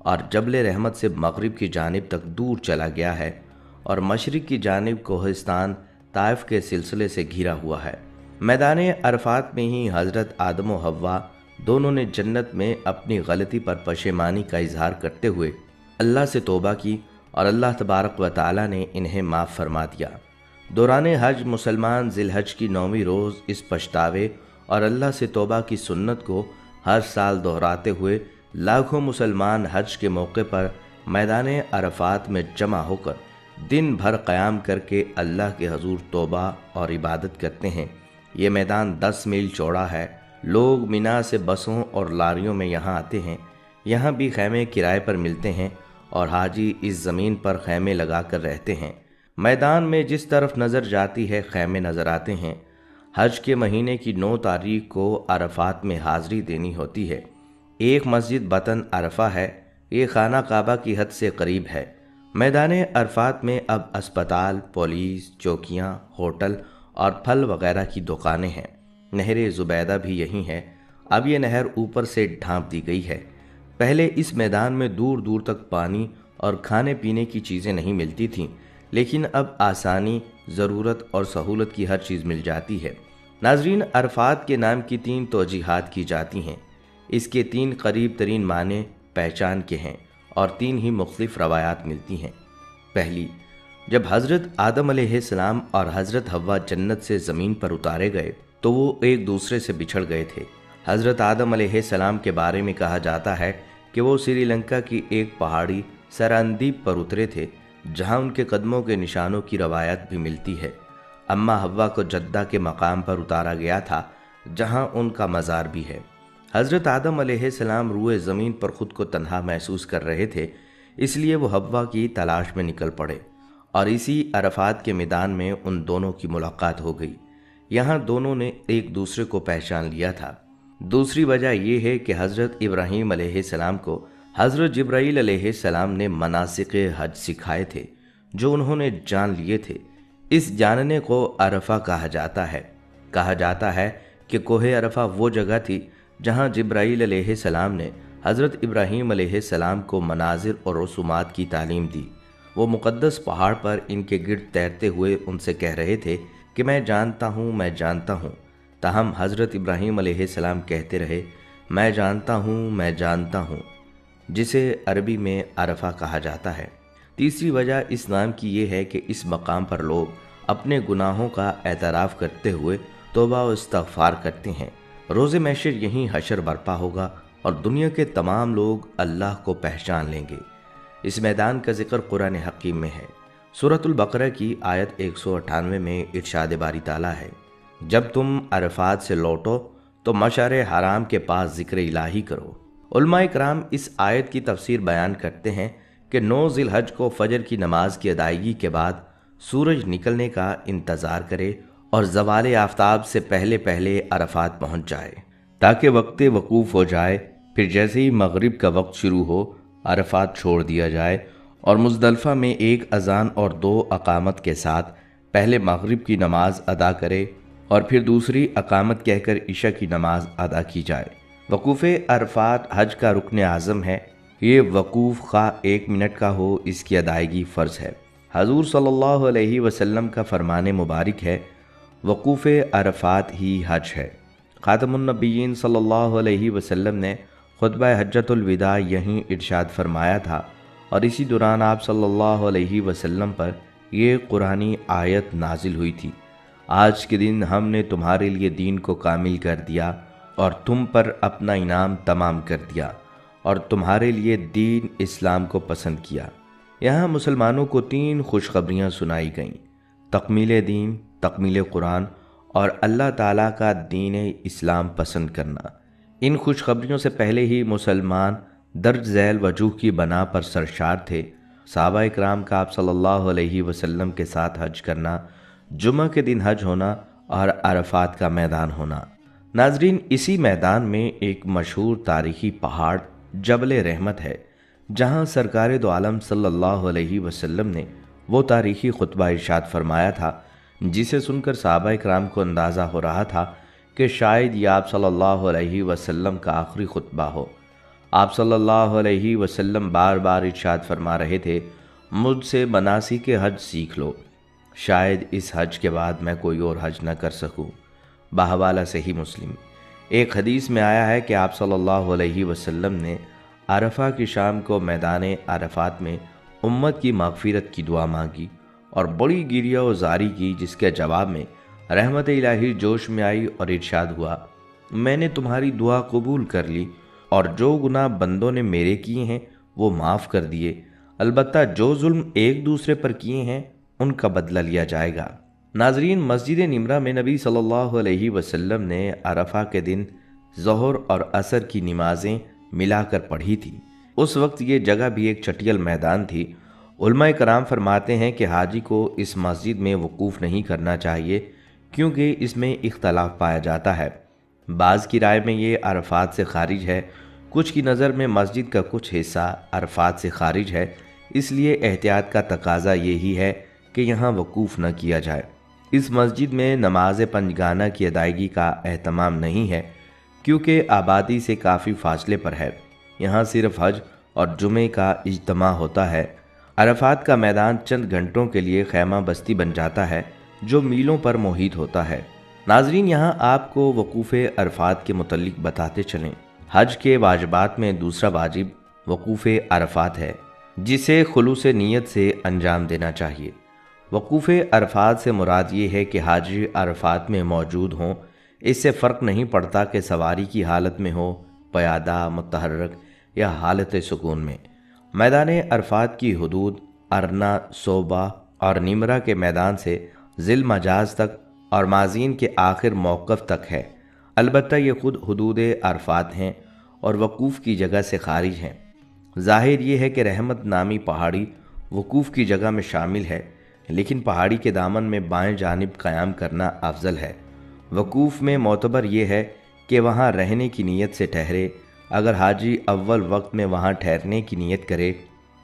اور جبل رحمت سے مغرب کی جانب تک دور چلا گیا ہے اور مشرق کی جانب کوہستان طائف کے سلسلے سے گھرا ہوا ہے۔ میدان عرفات میں ہی حضرت آدم و حوا دونوں نے جنت میں اپنی غلطی پر پشیمانی کا اظہار کرتے ہوئے اللہ سے توبہ کی اور اللہ تبارک و تعالی نے انہیں معاف فرما دیا۔ دوران حج مسلمان ذی الحج کی 9ویں روز اس پچھتاوے اور اللہ سے توبہ کی سنت کو ہر سال دہراتے ہوئے لاکھوں مسلمان حج کے موقع پر میدان عرفات میں جمع ہو کر دن بھر قیام کر کے اللہ کے حضور توبہ اور عبادت کرتے ہیں۔ یہ میدان 10 میل چوڑا ہے۔ لوگ مینا سے بسوں اور لاریوں میں یہاں آتے ہیں۔ یہاں بھی خیمے کرائے پر ملتے ہیں اور حاجی اس زمین پر خیمے لگا کر رہتے ہیں۔ میدان میں جس طرف نظر جاتی ہے خیمے نظر آتے ہیں۔ حج کے مہینے کی 9 تاریخ کو عرفات میں حاضری دینی ہوتی ہے۔ ایک مسجد بطن عرفہ ہے۔ یہ خانہ کعبہ کی حد سے قریب ہے۔ میدان عرفات میں اب اسپتال، پولیس چوکیاں، ہوٹل اور پھل وغیرہ کی دکانیں ہیں۔ نہر زبیدہ بھی یہی ہے۔ اب یہ نہر اوپر سے ڈھانپ دی گئی ہے۔ پہلے اس میدان میں دور دور تک پانی اور کھانے پینے کی چیزیں نہیں ملتی تھیں، لیکن اب آسانی، ضرورت اور سہولت کی ہر چیز مل جاتی ہے۔ ناظرین، عرفات کے نام کی 3 توجیحات کی جاتی ہیں۔ اس کے 3 قریب ترین معنی پہچان کے ہیں اور 3 ہی مختلف روایات ملتی ہیں۔ پہلی، جب حضرت آدم علیہ السلام اور حضرت حوا جنت سے زمین پر اتارے گئے تو وہ ایک دوسرے سے بچھڑ گئے تھے۔ حضرت آدم علیہ السلام کے بارے میں کہا جاتا ہے کہ وہ سری لنکا کی ایک پہاڑی سراندیپ پر اترے تھے، جہاں ان کے قدموں کے نشانوں کی روایت بھی ملتی ہے۔ اماں حوا کو جدہ کے مقام پر اتارا گیا تھا، جہاں ان کا مزار بھی ہے۔ حضرت آدم علیہ السلام روئے زمین پر خود کو تنہا محسوس کر رہے تھے، اس لیے وہ حوا کی تلاش میں نکل پڑے اور اسی عرفات کے میدان میں ان دونوں کی ملاقات ہو گئی۔ یہاں دونوں نے ایک دوسرے کو پہچان لیا تھا۔ دوسری وجہ یہ ہے کہ حضرت ابراہیم علیہ السلام کو حضرت جبرائیل علیہ السلام نے مناسک حج سکھائے تھے، جو انہوں نے جان لیے تھے۔ اس جاننے کو عرفہ کہا جاتا ہے۔ کہا جاتا ہے کہ کوہ عرفہ وہ جگہ تھی جہاں جبرائیل علیہ السلام نے حضرت ابراہیم علیہ السلام کو مناظر اور رسومات کی تعلیم دی۔ وہ مقدس پہاڑ پر ان کے گرد تیرتے ہوئے ان سے کہہ رہے تھے کہ میں جانتا ہوں، میں جانتا ہوں۔ تاہم حضرت ابراہیم علیہ السلام کہتے رہے، میں جانتا ہوں، میں جانتا ہوں، جسے عربی میں عرفہ کہا جاتا ہے۔ تیسری وجہ اس نام کی یہ ہے کہ اس مقام پر لوگ اپنے گناہوں کا اعتراف کرتے ہوئے توبہ و استغفار کرتے ہیں۔ روز محشر یہیں حشر برپا ہوگا اور دنیا کے تمام لوگ اللہ کو پہچان لیں گے۔ اس میدان کا ذکر قرآن حکیم میں ہے۔ سورۃ البقرہ کی آیت 198 میں ارشاد باری تعالیٰ ہے، جب تم عرفات سے لوٹو تو مشعر حرام کے پاس ذکر الہی کرو۔ علماء کرام اس آیت کی تفسیر بیان کرتے ہیں کہ 9 ذی الحج کو فجر کی نماز کی ادائیگی کے بعد سورج نکلنے کا انتظار کرے اور زوال آفتاب سے پہلے پہلے عرفات پہنچ جائے تاکہ وقت وقوف ہو جائے۔ پھر جیسے ہی مغرب کا وقت شروع ہو، عرفات چھوڑ دیا جائے اور مزدلفہ میں 1 اذان اور 2 اقامت کے ساتھ پہلے مغرب کی نماز ادا کرے اور پھر دوسری اقامت کہہ کر عشاء کی نماز ادا کی جائے۔ وقوف عرفات حج کا رکن اعظم ہے۔ یہ وقوف خواہ 1 منٹ کا ہو، اس کی ادائیگی فرض ہے۔ حضور صلی اللہ علیہ وسلم کا فرمان مبارک ہے، وقوف عرفات ہی حج ہے۔ خاتم النبیین صلی اللہ علیہ وسلم نے خطبہ حجۃ الوداع یہیں ارشاد فرمایا تھا اور اسی دوران آپ صلی اللہ علیہ وسلم پر یہ قرآنی آیت نازل ہوئی تھی، آج کے دن ہم نے تمہارے لیے دین کو کامل کر دیا اور تم پر اپنا انعام تمام کر دیا اور تمہارے لیے دین اسلام کو پسند کیا۔ یہاں مسلمانوں کو 3 خوشخبریاں سنائی گئیں، تکمیل دین، تکمیل قرآن اور اللہ تعالیٰ کا دین اسلام پسند کرنا۔ ان خوشخبریوں سے پہلے ہی مسلمان درج ذیل وجوہ کی بنا پر سرشار تھے۔ صحابہ اکرام کا آپ صلی اللہ علیہ وسلم کے ساتھ حج کرنا، جمعہ کے دن حج ہونا اور عرفات کا میدان ہونا۔ ناظرین، اسی میدان میں ایک مشہور تاریخی پہاڑ جبل رحمت ہے، جہاں سرکار دو عالم صلی اللہ علیہ وسلم نے وہ تاریخی خطبہ ارشاد فرمایا تھا جسے سن کر صحابہ اکرام کو اندازہ ہو رہا تھا کہ شاید یہ آپ صلی اللہ علیہ وسلم کا آخری خطبہ ہو۔ آپ صلی اللہ علیہ وسلم بار بار ارشاد فرما رہے تھے، مجھ سے مناسک حج سیکھ لو، شاید اس حج کے بعد میں کوئی اور حج نہ کر سکوں۔ بحوالہ صحیح مسلم۔ ایک حدیث میں آیا ہے کہ آپ صلی اللہ علیہ وسلم نے عرفہ کی شام کو میدان عرفات میں امت کی مغفرت کی دعا مانگی اور بڑی گریہ و زاری کی، جس کے جواب میں رحمت الہی جوش میں آئی اور ارشاد ہوا، میں نے تمہاری دعا قبول کر لی اور جو گناہ بندوں نے میرے کیے ہیں وہ معاف کر دیے، البتہ جو ظلم ایک دوسرے پر کیے ہیں ان کا بدلہ لیا جائے گا۔ ناظرین، مسجد نمرہ میں نبی صلی اللہ علیہ وسلم نے عرفہ کے دن ظہر اور عصر کی نمازیں ملا کر پڑھی تھی۔ اس وقت یہ جگہ بھی ایک چٹیل میدان تھی۔ علماء کرام فرماتے ہیں کہ حاجی کو اس مسجد میں وقوف نہیں کرنا چاہیے کیونکہ اس میں اختلاف پایا جاتا ہے۔ بعض کی رائے میں یہ عرفات سے خارج ہے، کچھ کی نظر میں مسجد کا کچھ حصہ عرفات سے خارج ہے، اس لیے احتیاط کا تقاضا یہی ہے کہ یہاں وقوف نہ کیا جائے۔ اس مسجد میں نماز پنجگانہ کی ادائیگی کا اہتمام نہیں ہے کیونکہ آبادی سے کافی فاصلے پر ہے، یہاں صرف حج اور جمعے کا اجتماع ہوتا ہے۔ عرفات کا میدان چند گھنٹوں کے لیے خیمہ بستی بن جاتا ہے جو میلوں پر محیط ہوتا ہے۔ ناظرین، یہاں آپ کو وقوف عرفات کے متعلق بتاتے چلیں۔ حج کے واجبات میں دوسرا واجب وقوف عرفات ہے، جسے خلوص نیت سے انجام دینا چاہیے۔ وقوف عرفات سے مراد یہ ہے کہ حاجی عرفات میں موجود ہوں، اس سے فرق نہیں پڑتا کہ سواری کی حالت میں ہو، پیادہ، متحرک یا حالت سکون میں۔ میدان عرفات کی حدود ارنا، صوبہ اور نمرہ کے میدان سے ذی المجاز تک اور مازین کے آخر موقف تک ہے، البتہ یہ خود حدود عرفات ہیں اور وقوف کی جگہ سے خارج ہیں۔ ظاہر یہ ہے کہ رحمت نامی پہاڑی وقوف کی جگہ میں شامل ہے، لیکن پہاڑی کے دامن میں بائیں جانب قیام کرنا افضل ہے۔ وقوف میں معتبر یہ ہے کہ وہاں رہنے کی نیت سے ٹھہرے۔ اگر حاجی اول وقت میں وہاں ٹھہرنے کی نیت کرے،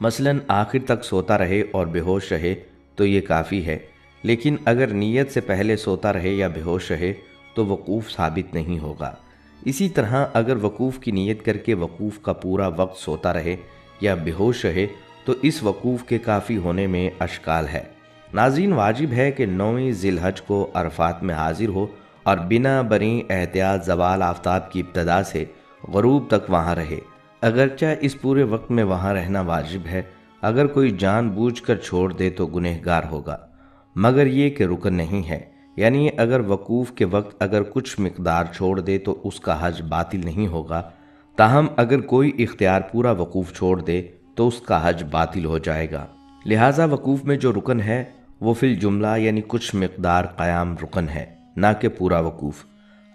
مثلاً آخر تک سوتا رہے اور بے ہوش رہے تو یہ کافی ہے، لیکن اگر نیت سے پہلے سوتا رہے یا بے ہوش رہے تو وقوف ثابت نہیں ہوگا۔ اسی طرح اگر وقوف کی نیت کر کے وقوف کا پورا وقت سوتا رہے یا بے ہوش رہے تو اس وقوف کے کافی ہونے میں اشکال ہے۔ ناظرین، واجب ہے کہ 9 ذی الحج کو عرفات میں حاضر ہو اور بنا بری احتیاط زوال آفتاب کی ابتدا سے غروب تک وہاں رہے۔ اگرچہ اس پورے وقت میں وہاں رہنا واجب ہے، اگر کوئی جان بوجھ کر چھوڑ دے تو گنہگار ہوگا، مگر یہ کہ رکن نہیں ہے، یعنی اگر وقوف کے وقت اگر کچھ مقدار چھوڑ دے تو اس کا حج باطل نہیں ہوگا، تاہم اگر کوئی اختیار پورا وقوف چھوڑ دے تو اس کا حج باطل ہو جائے گا۔ لہٰذا وقوف میں جو رکن ہے وہ فی الجملہ یعنی کچھ مقدار قیام رکن ہے، نہ کہ پورا وقوف۔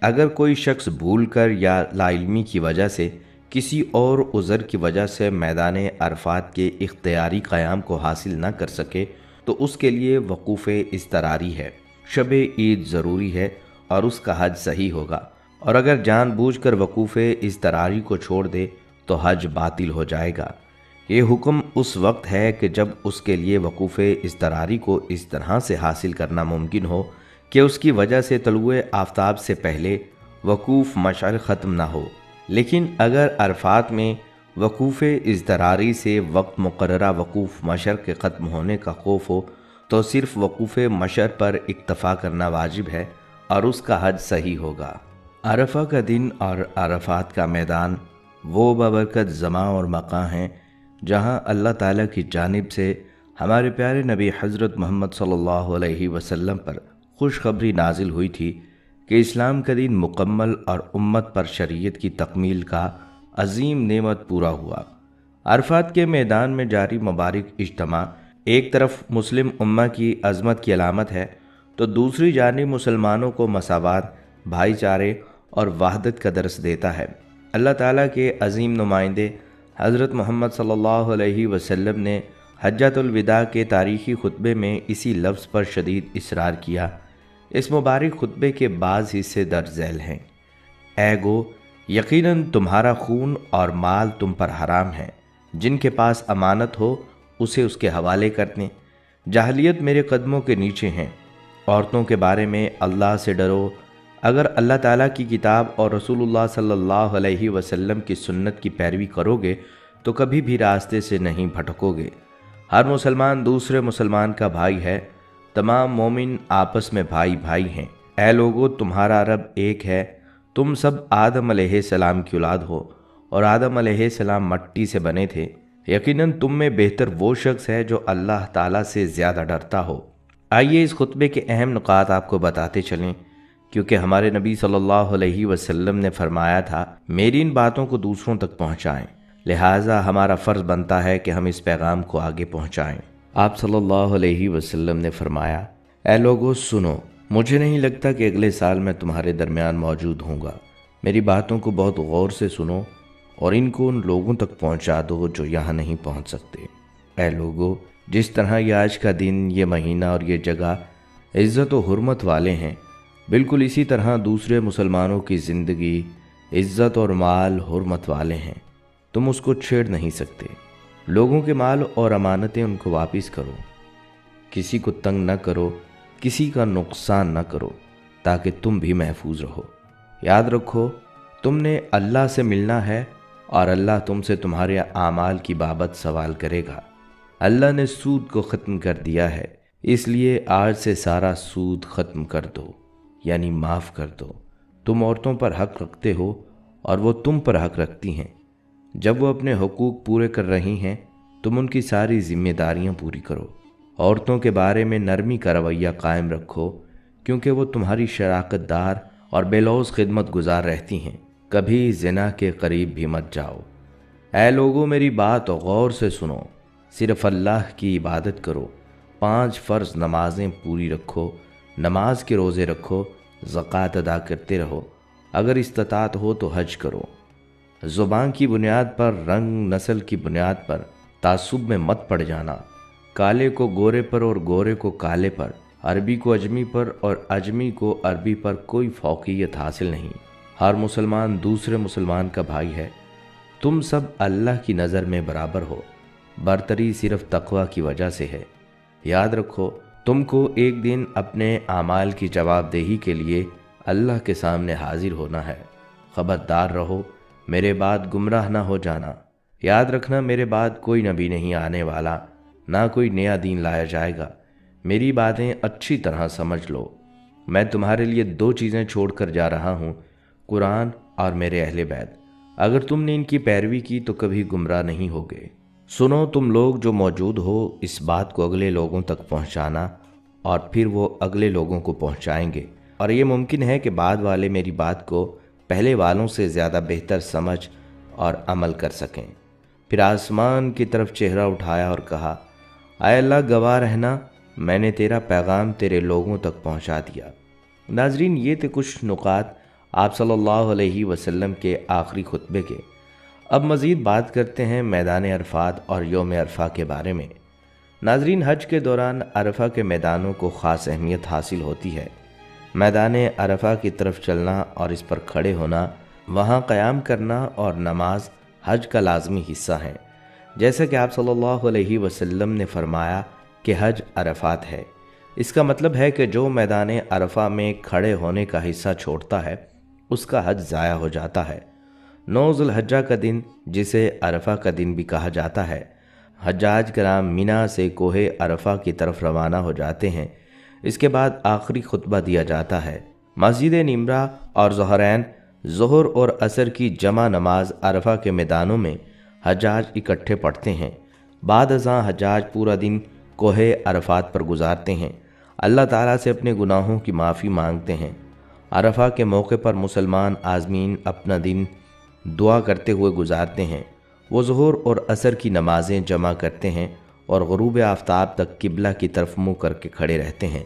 اگر کوئی شخص بھول کر یا لا علمی کی وجہ سے کسی اور عذر کی وجہ سے میدان عرفات کے اختیاری قیام کو حاصل نہ کر سکے تو اس کے لیے وقوف اضطراری ہے، شب عید ضروری ہے اور اس کا حج صحیح ہوگا، اور اگر جان بوجھ کر وقوف اضطراری کو چھوڑ دے تو حج باطل ہو جائے گا۔ یہ حکم اس وقت ہے کہ جب اس کے لیے وقوف اضطراری کو اس طرح سے حاصل کرنا ممکن ہو کہ اس کی وجہ سے طلوع آفتاب سے پہلے وقوف مشعل ختم نہ ہو۔ لیکن اگر عرفات میں وقوف اضطراری سے وقت مقررہ وقوف مشعر کے ختم ہونے کا خوف ہو تو صرف وقوف مشعر پر اکتفا کرنا واجب ہے اور اس کا حج صحیح ہوگا۔ عرفہ کا دن اور عرفات کا میدان وہ بابرکت زماں اور مقام ہیں جہاں اللہ تعالیٰ کی جانب سے ہمارے پیارے نبی حضرت محمد صلی اللہ علیہ وسلم پر خوشخبری نازل ہوئی تھی کہ اسلام کا دین مکمل اور امت پر شریعت کی تکمیل کا عظیم نعمت پورا ہوا۔ عرفات کے میدان میں جاری مبارک اجتماع ایک طرف مسلم امہ کی عظمت کی علامت ہے تو دوسری جانب مسلمانوں کو مساوات، بھائی چارے اور وحدت کا درس دیتا ہے۔ اللہ تعالیٰ کے عظیم نمائندے حضرت محمد صلی اللہ علیہ وسلم نے حجۃ الوداع کے تاریخی خطبے میں اسی لفظ پر شدید اصرار کیا۔ اس مبارک خطبے کے بعض حصے درج ذیل ہیں۔ اے گو، یقیناً تمہارا خون اور مال تم پر حرام ہے، جن کے پاس امانت ہو اسے اس کے حوالے کر دیں۔ جاہلیت میرے قدموں کے نیچے ہیں۔ عورتوں کے بارے میں اللہ سے ڈرو، اگر اللہ تعالیٰ کی کتاب اور رسول اللہ صلی اللہ علیہ وسلم کی سنت کی پیروی کرو گے تو کبھی بھی راستے سے نہیں بھٹکو گے۔ ہر مسلمان دوسرے مسلمان کا بھائی ہے، تمام مومن آپس میں بھائی بھائی ہیں۔ اے لوگو، تمہارا رب ایک ہے، تم سب آدم علیہ السلام کی اولاد ہو اور آدم علیہ السلام مٹی سے بنے تھے۔ یقیناً تم میں بہتر وہ شخص ہے جو اللہ تعالیٰ سے زیادہ ڈرتا ہو۔ آئیے اس خطبے کے اہم نکات آپ کو بتاتے چلیں، کیونکہ ہمارے نبی صلی اللہ علیہ وسلم نے فرمایا تھا میری ان باتوں کو دوسروں تک پہنچائیں، لہٰذا ہمارا فرض بنتا ہے کہ ہم اس پیغام کو آگے پہنچائیں۔ آپ صلی اللہ علیہ وسلم نے فرمایا، اے لوگو سنو، مجھے نہیں لگتا کہ اگلے سال میں تمہارے درمیان موجود ہوں گا۔ میری باتوں کو بہت غور سے سنو اور ان کو ان لوگوں تک پہنچا دو جو یہاں نہیں پہنچ سکتے۔ اے لوگو، جس طرح یہ آج کا دن، یہ مہینہ اور یہ جگہ عزت و حرمت والے ہیں، بالکل اسی طرح دوسرے مسلمانوں کی زندگی عزت اور مال حرمت والے ہیں۔ تم اس کو چھیڑ نہیں سکتے۔ لوگوں کے مال اور امانتیں ان کو واپس کرو، کسی کو تنگ نہ کرو، کسی کا نقصان نہ کرو، تاکہ تم بھی محفوظ رہو۔ یاد رکھو، تم نے اللہ سے ملنا ہے اور اللہ تم سے تمہارے اعمال کی بابت سوال کرے گا۔ اللہ نے سود کو ختم کر دیا ہے، اس لیے آج سے سارا سود ختم کر دو، یعنی معاف کر دو۔ تم عورتوں پر حق رکھتے ہو اور وہ تم پر حق رکھتی ہیں۔ جب وہ اپنے حقوق پورے کر رہی ہیں، تم ان کی ساری ذمہ داریاں پوری کرو۔ عورتوں کے بارے میں نرمی کا رویہ قائم رکھو، کیونکہ وہ تمہاری شراکت دار اور بے لوث خدمت گزار رہتی ہیں۔ کبھی زنا کے قریب بھی مت جاؤ۔ اے لوگوں، میری بات غور سے سنو، صرف اللہ کی عبادت کرو، 5 فرض نمازیں پوری رکھو، نماز کے روزے رکھو، زکوٰۃ ادا کرتے رہو، اگر استطاعت ہو تو حج کرو۔ زبان کی بنیاد پر، رنگ نسل کی بنیاد پر تعصب میں مت پڑ جانا۔ کالے کو گورے پر اور گورے کو کالے پر، عربی کو اجمی پر اور اجمی کو عربی پر کوئی فوقیت حاصل نہیں۔ ہر مسلمان دوسرے مسلمان کا بھائی ہے۔ تم سب اللہ کی نظر میں برابر ہو، برتری صرف تقوی کی وجہ سے ہے۔ یاد رکھو، تم کو ایک دن اپنے اعمال کی جواب دہی کے لیے اللہ کے سامنے حاضر ہونا ہے۔ خبردار رہو، میرے بعد گمراہ نہ ہو جانا۔ یاد رکھنا، میرے بعد کوئی نبی نہیں آنے والا، نہ کوئی نیا دین لایا جائے گا۔ میری باتیں اچھی طرح سمجھ لو۔ میں تمہارے لیے 2 چیزیں چھوڑ کر جا رہا ہوں، قرآن اور میرے اہل بیت۔ اگر تم نے ان کی پیروی کی تو کبھی گمراہ نہیں ہوگے۔ سنو، تم لوگ جو موجود ہو، اس بات کو اگلے لوگوں تک پہنچانا اور پھر وہ اگلے لوگوں کو پہنچائیں گے، اور یہ ممکن ہے کہ بعد والے میری بات کو پہلے والوں سے زیادہ بہتر سمجھ اور عمل کر سکیں۔ پھر آسمان کی طرف چہرہ اٹھایا اور کہا، اے اللہ، گواہ رہنا، میں نے تیرا پیغام تیرے لوگوں تک پہنچا دیا۔ ناظرین، یہ تھے کچھ نکات آپ صلی اللہ علیہ وسلم کے آخری خطبے کے۔ اب مزید بات کرتے ہیں میدان عرفات اور یوم عرفہ کے بارے میں۔ ناظرین، حج کے دوران عرفہ کے میدانوں کو خاص اہمیت حاصل ہوتی ہے۔ میدان عرفہ کی طرف چلنا اور اس پر کھڑے ہونا، وہاں قیام کرنا اور نماز حج کا لازمی حصہ ہیں۔ جیسا کہ آپ صلی اللہ علیہ وسلم نے فرمایا کہ حج عرفات ہے۔ اس کا مطلب ہے کہ جو میدان عرفہ میں کھڑے ہونے کا حصہ چھوڑتا ہے، اس کا حج ضائع ہو جاتا ہے۔ 9 ذی الحجہ کا دن، جسے عرفہ کا دن بھی کہا جاتا ہے، حجاج کرام مینا سے کوہ عرفہ کی طرف روانہ ہو جاتے ہیں۔ اس کے بعد آخری خطبہ دیا جاتا ہے۔ مسجد نمرہ اور ظہرین، ظہر اور عصر کی جمع نماز عرفہ کے میدانوں میں حجاج اکٹھے پڑھتے ہیں۔ بعد ازاں حجاج پورا دن کوہ عرفات پر گزارتے ہیں، اللہ تعالیٰ سے اپنے گناہوں کی معافی مانگتے ہیں۔ عرفہ کے موقع پر مسلمان عازمین اپنا دن دعا کرتے ہوئے گزارتے ہیں۔ وہ ظہر اور عصر کی نمازیں جمع کرتے ہیں اور غروب آفتاب تک قبلہ کی طرف منہ کر کے کھڑے رہتے ہیں،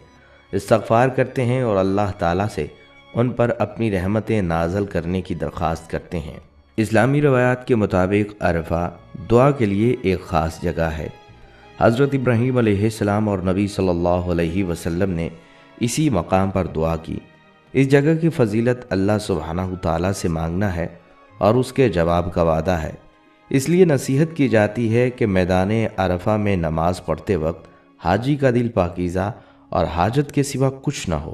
استغفار کرتے ہیں اور اللہ تعالیٰ سے ان پر اپنی رحمتیں نازل کرنے کی درخواست کرتے ہیں۔ اسلامی روایات کے مطابق عرفہ دعا کے لیے ایک خاص جگہ ہے۔ حضرت ابراہیم علیہ السلام اور نبی صلی اللہ علیہ وسلم نے اسی مقام پر دعا کی۔ اس جگہ کی فضیلت اللہ سبحانہ تعالیٰ سے مانگنا ہے اور اس کے جواب کا وعدہ ہے۔ اس لیے نصیحت کی جاتی ہے کہ میدان عرفہ میں نماز پڑھتے وقت حاجی کا دل پاکیزہ اور حاجت کے سوا کچھ نہ ہو۔